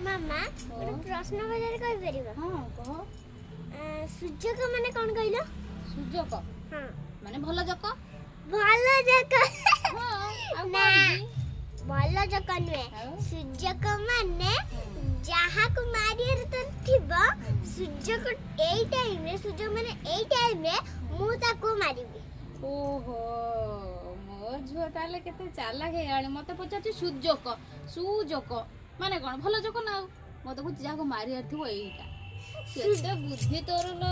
मामा गोटे प्रश्न बजार कहि परिबो हां कह सूजक माने कोन कहिलो सूजक हां माने भलो जक भलो जक हां ना भलो जक नुए सूजक माने जहा को मारियर तो थिबो सूजक एई टाइम रे सूजक माने एई टाइम रे मु ताको मारिबी ओहो मो झुआ ताले केते चालाक हे आले मते पचाची सूजक माने कोन भलो जक ना मते कुछ जाको मारी आथिबो एईटा केते बुद्धि तोर लो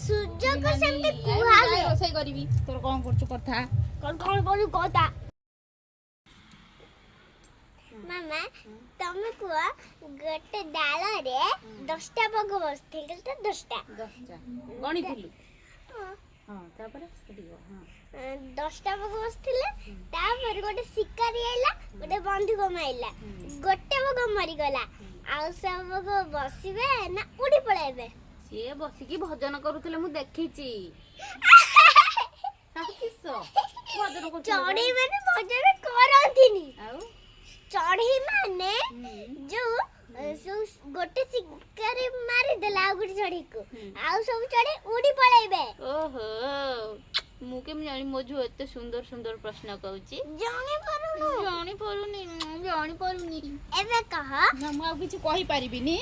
सूजक सेमते कुहाले रोसई करबी तोर कोन करछु कथा कोन बोलू कोता मामा तमे कुआ गटे डाल रे 10टा बग बसथिल त 10टा गणी थिलु हां तापर कटिगो हां 10टा बग बसथिले तापर गोटे शिकारी आइला गोटे बंदूक माइला गोटे बग मरि गला आ सब बग बसिबे ना उडी पळाइबे से बसी की भजन करूतले मु देखिची किसो भजन करू चढ़ी माने भजन करथिनी आउ चढ़ी माने जो गोटे शिकारी मारी देला गुडी चढ़ी को आउ सब चढ़ी उडी पळाइबे ओहो मु केम जानी मो जो एते सुंदर सुंदर प्रश्न कहूची जानी परुनी जानी परुनी एबे कह ना मु आ किछ कहि परिबिनी